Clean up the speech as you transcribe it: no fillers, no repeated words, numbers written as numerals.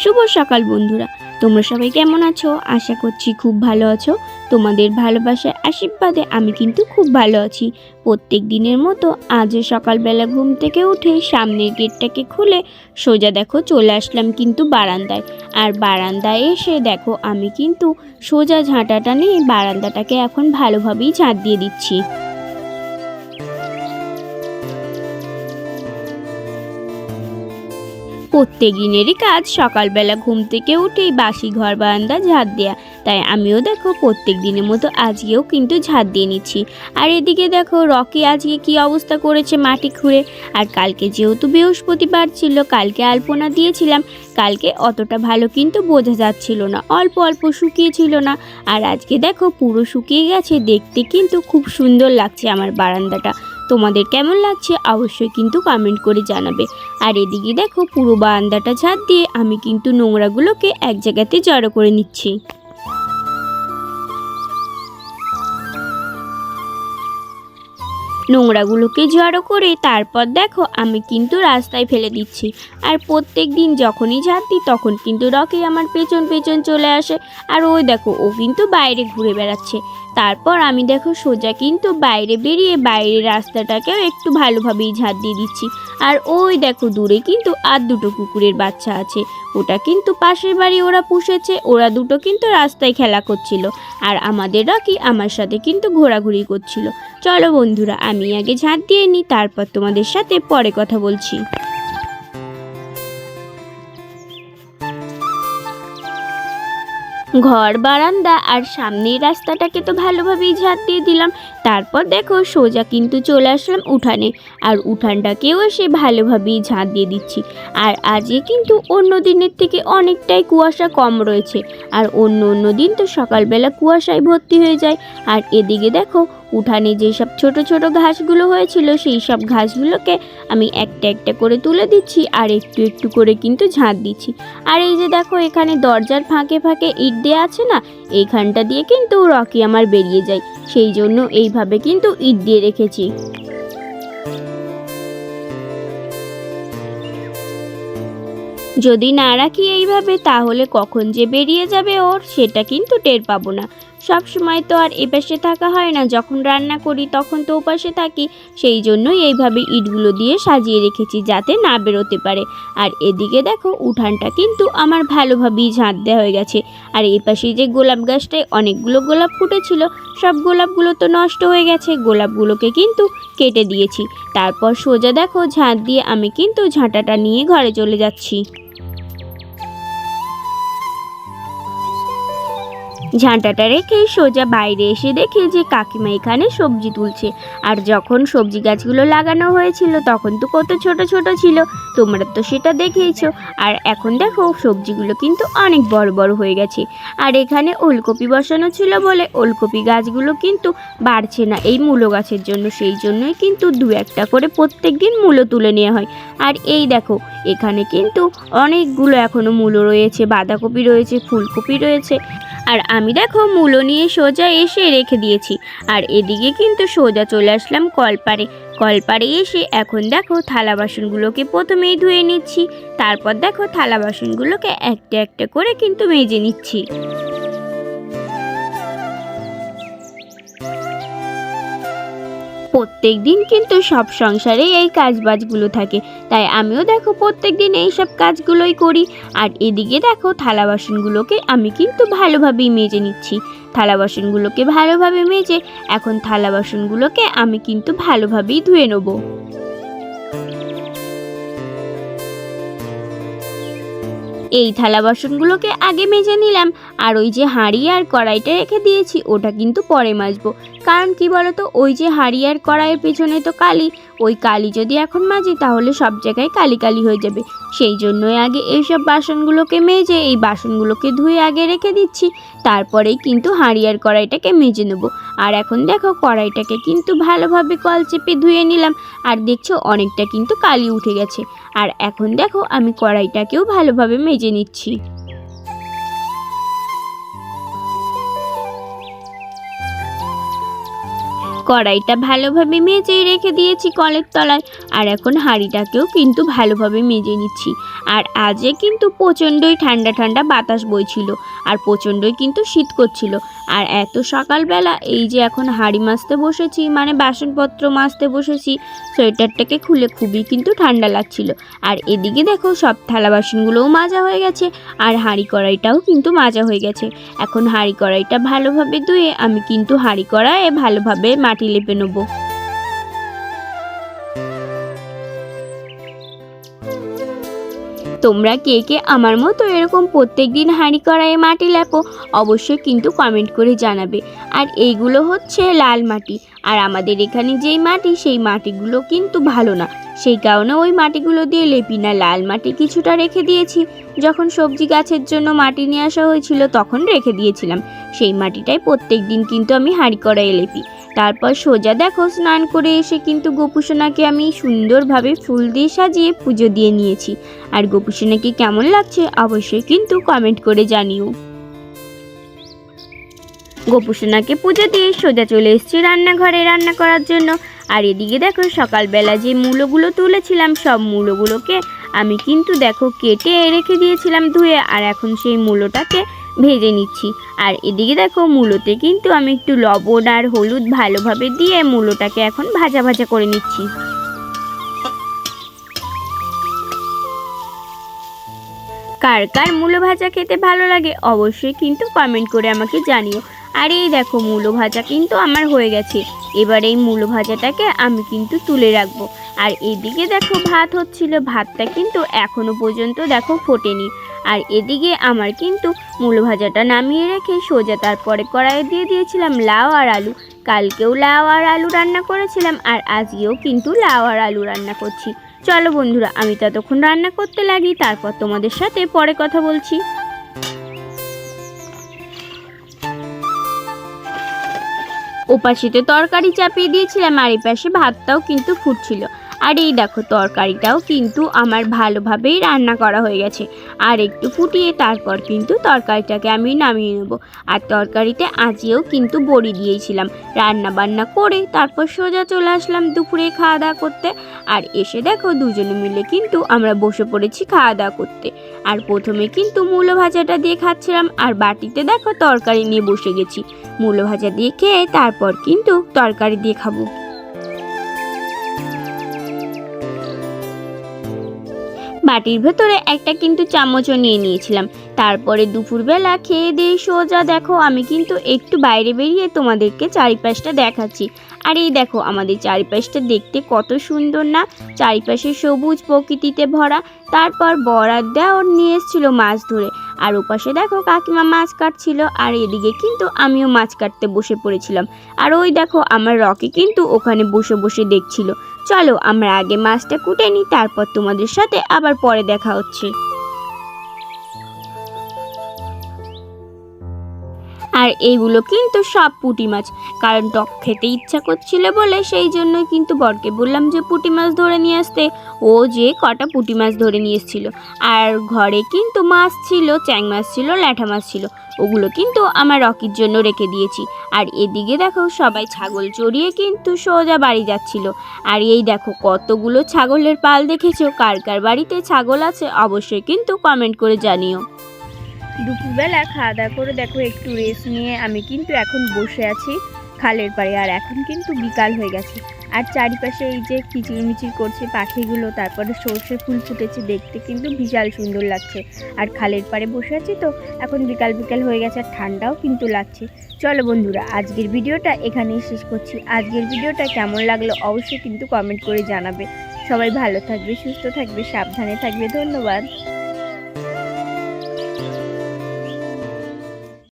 শুভ সকাল বন্ধুরা, তোমরা সবাই কেমন আছো? আশা করছি খুব ভালো আছো। তোমাদের ভালোবাসার আশীর্বাদে আমি কিন্তু খুব ভালো আছি। প্রত্যেক দিনের মতো আজও সকালবেলা ঘুম থেকে উঠে সামনের গেটটাকে খুলে সোজা দেখো চলে আসলাম কিন্তু বারান্দায়। আর বারান্দায় এসে দেখো আমি কিন্তু সোজা ঝাঁটাটা নিয়ে বারান্দাটাকে এখন ভালোভাবেই ঝাঁট দিয়ে দিচ্ছি। প্রত্যেক দিনেরই কাজ সকালবেলা ঘুম থেকে উঠেই বাসি ঘর বারান্দা ঝাঁট দেওয়া, তাই আমিও দেখো প্রত্যেক দিনের মতো আজকেও কিন্তু ঝাঁট দিয়ে নিচ্ছি। আর এদিকে দেখো রকি আজকে কি অবস্থা করেছে মাটি খুঁড়ে। আর কালকে যেহেতু বৃহস্পতিবার ছিল, কালকে আলপনা দিয়েছিলাম, কালকে অতটা ভালো কিন্তু বোঝা যাচ্ছিল না, অল্প অল্প শুকিয়েছিল না। আর আজকে দেখো পুরো শুকিয়ে গেছে, দেখতে কিন্তু খুব সুন্দর লাগছে আমার বারান্দাটা। তোমাদের কেমন লাগছে অবশ্যই কিন্তু কমেন্ট করে জানাবে। আর এদিকে দেখো পুরো বারান্দাটা ঝাঁট দিয়ে আমি কিন্তু নোংরাগুলোকে এক জায়গাতে জড়ো করে নিচ্ছি। নোংরাগুলোকে জড়ো করে তারপর দেখো আমি কিন্তু রাস্তায় ফেলে দিচ্ছি। আর প্রত্যেক দিন যখনই ঝাঁট দিই তখন কিন্তু রকি আমার পেছন পেছন চলে আসে। আর ওই দেখো ও কিন্তু বাইরে ঘুরে বেড়াচ্ছে। তারপর আমি দেখো সোজা কিন্তু বাইরে বেরিয়ে বাইরের রাস্তাটাকেও একটু ভালোভাবেই ঝাঁট দিয়ে দিচ্ছি। আর ওই দেখো দূরে কিন্তু আর দুটো কুকুরের বাচ্চা আছে, ওটা কিন্তু পাশের বাড়ি ওরা পুষেছে, ওরা দুটো কিন্তু রাস্তায় খেলা করছিল। আর আমাদের রকি আমার সাথে কিন্তু ঘোরাঘুরি করছিল। চলো বন্ধুরা আমি আগে ঝাঁট দিয়ে নিই, তারপর তোমাদের সাথে পরে কথা বলছি। ঘর বারান্দা আর সামনের রাস্তাটাকে তো ভালোভাবেই ঝাঁট দিয়ে দিলাম। তারপর দেখো সোজা কিন্তু চলে আসলাম উঠানে। আর উঠানটাকেও এসে ভালোভাবেই ঝাঁট দিয়ে দিচ্ছি। আর আজকে কিন্তু অন্য দিনের থেকে অনেকটাই কুয়াশা কম রয়েছে। আর অন্য দিন তো সকালবেলা কুয়াশায় ভর্তি হয়ে যায়। আর এদিকে দেখো উঠানে যেসব ছোট ছোট ঘাসগুলো হয়েছিল সেই সব ঘাসগুলোকে আমি একটা একটা করে তুলে দিচ্ছি আর একটু একটু করে কিন্তু ঝাঁট দিচ্ছি। আর এই যে দেখো এখানে দরজার ফাঁকে ফাঁকে ইট দেওয়া আছে না, এইখানটা দিয়ে কিন্তু রকি আমার বেরিয়ে যায়, সেই জন্য এইভাবে কিন্তু ইট দিয়ে রেখেছি। যদি না রাখি এইভাবে তাহলে কখন যে বেরিয়ে যাবে ওর সেটা কিন্তু টের পাবো না। সব সময় তো আর এপাশে থাকা হয় না, যখন রান্না করি তখন তো ওপাশে থাকি, সেই জন্যই এইভাবে ইটগুলো দিয়ে সাজিয়ে রেখেছি যাতে না বেরোতে পারে। আর এদিকে দেখো উঠানটা কিন্তু আমার ভালোভাবেই ঝাঁট দেওয়া হয়ে গেছে। আর এই পাশে যে গোলাপ গাছটায় অনেকগুলো গোলাপ ফুটেছিল, সব গোলাপগুলো তো নষ্ট হয়ে গেছে, গোলাপগুলোকে কিন্তু কেটে দিয়েছি। তারপর সোজা দেখো ঝাঁট দিয়ে আমি কিন্তু ঝাঁটাটা নিয়ে ঘরে চলে যাচ্ছি। ঝাঁটাটা রেখে সোজা বাইরে এসে দেখি যে কাকিমা এখানে সবজি তুলছে। আর যখন সবজি গাছগুলো লাগানো হয়েছিল তখন তো কত ছোট ছোট ছিল, তোমরা তো সেটা দেখেইছো। আর এখন দেখো সবজিগুলো কিন্তু অনেক বড় বড় হয়ে গেছে। আর এখানে ওলকপি বসানো ছিল বলে ওলকপি গাছগুলো কিন্তু বাড়ছে না এই মূলো গাছের জন্য, সেই জন্যই কিন্তু দু একটা করে প্রত্যেক দিন মূলো তুলে নেওয়া হয়। আর এই দেখো এখানে কিন্তু অনেকগুলো এখনও মূলো রয়েছে, বাঁধাকপি রয়েছে, ফুলকপি রয়েছে। আর আমি দেখো মূলো নিয়ে সোজা এসে রেখে দিয়েছি। আর এদিকে কিন্তু সোজা চলে আসলাম কলপাড়ে এসে এখন দেখো থালা বাসনগুলোকে প্রথমেই ধুয়ে নিচ্ছি। তারপর দেখো থালা বাসনগুলোকে একটা একটা করে কিন্তু মেজে নিচ্ছি। প্রত্যেক দিন কিন্তু সব সংসারেই এই কাজবাজগুলো থাকে, তাই আমিও দেখো প্রত্যেক দিন এই সব কাজগুলোই করি। আর এদিকে দেখো থালা বাসনগুলোকে আমি কিন্তু ভালোভাবেই মেজে নিচ্ছি। থালা বাসনগুলোকে ভালোভাবে মেজে এখন থালা বাসনগুলোকে আমি কিন্তু ভালোভাবেই ধুয়ে নেবো। এই থালা বাসনগুলোকে আগে মেজে নিলাম। আর ওই যে হাঁড়ি আর কড়াইটা রেখে দিয়েছি ওটা কিন্তু পরে মাজবো, কারণ কি বলতো ওই যে হাঁড়ি আর কড়াইয়ের পেছনে তো কালি, ওই কালি যদি এখন মাজি তাহলে সব জায়গায় কালি কালি হয়ে যাবে। সেই জন্যই আগে এইসব বাসনগুলোকে মেজে এই বাসনগুলোকে ধুয়ে আগে রেখে দিচ্ছি, তারপরেই কিন্তু হাঁড়ি আর কড়াইটাকে মেজে নেবো। আর এখন দেখো কড়াইটাকে কিন্তু ভালোভাবে কল চেপে ধুয়ে নিলাম। আর দেখছো অনেকটা কিন্তু কালি উঠে গেছে। আর এখন দেখো আমি কড়াইটাকেও ভালোভাবে মেজে নিচ্ছি। কড়াইটা ভালোভাবে মেজেই রেখে দিয়েছি কলের তলায়, আর এখন হাঁড়িটাকেও কিন্তু ভালোভাবে মেজে নিচ্ছি। আর আজকে কিন্তু প্রচণ্ডই ঠান্ডা ঠান্ডা বাতাস বইছিল, আর প্রচণ্ডই কিন্তু শীত করছিল। আর এত সকালবেলা এই যে এখন হাঁড়ি মাজতে বসেছি, মানে বাসনপত্র মাজতে বসেছি, সোয়েটারটাকে খুলে খুবই কিন্তু ঠান্ডা লাগছিল। আর এদিকে দেখো সব থালা বাসনগুলোও মাজা হয়ে গেছে, আর হাঁড়ি কড়াইটাও কিন্তু মাজা হয়ে গেছে। এখন হাঁড়ি কড়াইটা ভালোভাবে ধুয়ে আমি কিন্তু হাঁড়ি কড়াইয়ে ভালোভাবে মাটি লেপে নেব। তোমরা কে কে আমার মতো এরকম প্রত্যেক দিন হাঁড়ি কড়াইয়ে মাটি লেপো অবশ্যই কিন্তু কমেন্ট করে জানাবে। আর এইগুলো হচ্ছে লাল মাটি, আর আমাদের এখানে যেই মাটি সেই মাটিগুলো কিন্তু ভালো না, সেই কারণে ওই মাটিগুলো দিয়ে লেপি না। লাল মাটি কিছুটা রেখে দিয়েছি, যখন সবজি গাছের জন্য মাটি নিয়ে আসা হয়েছিল তখন রেখে দিয়েছিলাম। সেই মাটিটাই প্রত্যেক দিন কিন্তু আমি হাঁড়ি কড়াইয়ে লেপি। তারপর সোজা দেখো স্নান করে এসে কিন্তু গোপুসোনাকে আমি সুন্দরভাবে ফুল দিয়ে সাজিয়ে পুজো দিয়ে নিয়েছি। আর গোপুসোনাকে কেমন লাগছে অবশ্যই কিন্তু কমেন্ট করে জানিও। গোপুসোনাকে পুজো দিয়ে সোজা চলে এসেছি রান্নাঘরে রান্না করার জন্য। আর এদিকে দেখো সকালবেলা যে মূলোগুলো তুলেছিলাম সব মূলোগুলোকে আমি কিন্তু দেখো কেটে রেখে দিয়েছিলাম ধুয়ে, আর এখন সেই মূলোটাকে ভেজে নিচ্ছি। আর এদিকে দেখো মূলোতে কিন্তু আমি একটু লবণ আর হলুদ ভালোভাবে দিয়ে মূলোটাকে এখন ভাজা ভাজা করে নিচ্ছি। কার কার মূলো ভাজা খেতে ভালো লাগে অবশ্যই কিন্তু কমেন্ট করে আমাকে জানিও। আর এই দেখো মূলো ভাজা কিন্তু আমার হয়ে গেছে। এবার এই মূলো ভাজাটাকে আমি কিন্তু তুলে রাখবো। আর এদিকে দেখো ভাত হচ্ছিল, ভাতটা কিন্তু এখনো পর্যন্ত দেখো ফোটেনি। আর এদিকে আমার কিন্তু মূলো ভাজাটা নামিয়ে রেখে সোজা তারপরে কড়াইয়ে দিয়ে দিয়েছিলাম লাউ আর আলু। কালকেও লাউ আর আলু রান্না করেছিলাম, আর আজকেও কিন্তু লাউ আর আলু রান্না করছি। চলো বন্ধুরা আমি ততক্ষণ রান্না করতে লাগি, তারপর তোমাদের সাথে পরে কথা বলছি। ওপাশে তরকারি চাপিয়ে দিয়েছিলাম, আর এই পাশে ভাতটাও কিন্তু ফুটছিল। আর এই দেখো তরকারিটাও কিন্তু আমার ভালোভাবেই রান্না করা হয়ে গেছে। আর একটু ফুটিয়ে তারপর কিন্তু তরকারিটাকে আমি নামিয়ে নেব। আর তরকারিতে আজকেও কিন্তু বড়ি দিয়েছিলাম। রান্না বান্না করে তারপর সোজা চলে আসলাম দুপুরে খাওয়া দাওয়া করতে। আর এসে দেখো দুজনে মিলে কিন্তু আমরা বসে পড়েছি খাওয়া দাওয়া করতে। আর প্রথমে কিন্তু মূলো ভাজাটা দিয়ে খাচ্ছিলাম, আর বাটিতে দেখো তরকারি নিয়ে বসে গেছি। মূলো ভাজা দিয়ে খেয়ে তারপর কিন্তু তরকারি দিয়ে খাবো। বাটির ভেতরে একটা কিন্তু চামচও নিয়ে নিয়েছিলাম। তারপরে দুপুরবেলা খেয়ে দিয়ে সোজা দেখো আমি কিন্তু একটু বাইরে বেরিয়ে তোমাদেরকে চারিপাশটা দেখাচ্ছি। আর এই দেখো আমাদের চারিপাশটা দেখতে কত সুন্দর না, চারিপাশে সবুজ প্রকৃতিতে ভরা। তারপর বরাত দেওয়ার নিয়ে এসেছিল মাছ ধরে, আর ওপাশে দেখো কাকিমা মাছ কাটছিল, আর এদিকে কিন্তু আমিও মাছ কাটতে বসে পড়েছিলাম। আর ওই দেখো আমার রকি কিন্তু ওখানে বসে বসে দেখছিল। চলো আমরা আগে মাছটা কুটে নিই, তারপর তোমাদের সাথে আবার পরে দেখা হচ্ছে। আর এইগুলো কিন্তু সব পুঁটি মাছ, কারণ টক খেতে ইচ্ছা করছিল বলে সেই জন্যই কিন্তু বরকে বললাম যে পুঁটি মাছ ধরে নিয়ে আসতে। ও যে কটা পুঁটি মাছ ধরে নিয়ে এসেছিল। আর ঘরে কিন্তু মাছ ছিল, চ্যাং মাছ ছিল, ল্যাঠা মাছ ছিল, ওগুলো কিন্তু আমার রকির জন্য রেখে দিয়েছি। আর এদিকে দেখো সবাই ছাগল চড়িয়ে কিন্তু সোজা বাড়ি যাচ্ছিল। আর এই দেখো কতগুলো ছাগলের পাল দেখেছো, কার কার বাড়িতে ছাগল আছে অবশ্যই কিন্তু কমেন্ট করে জানিও। দুপুরবেলা খাওয়া দাওয়া করে দেখো একটু রেস্ট নিয়ে আমি কিন্তু এখন বসে আছি খালের পাড়ে। আর এখন কিন্তু বিকাল হয়ে গেছে, আর চারিপাশে এই যে কিচিরমিচির করছে পাখিগুলো, তারপরে সর্ষে ফুল ফুটেছে, দেখতে কিন্তু বিশাল সুন্দর লাগছে। আর খালের পাড়ে বসে আছি তো এখন বিকাল বিকাল হয়ে গেছে, আর ঠান্ডাও কিন্তু লাগছে। চলো বন্ধুরা আজকের ভিডিওটা এখানেই শেষ করছি। আজকের ভিডিওটা কেমন লাগলো অবশ্যই কিন্তু কমেন্ট করে জানাবে। সবাই ভালো থাকবে, সুস্থ থাকবে, সাবধানে থাকবে। ধন্যবাদ।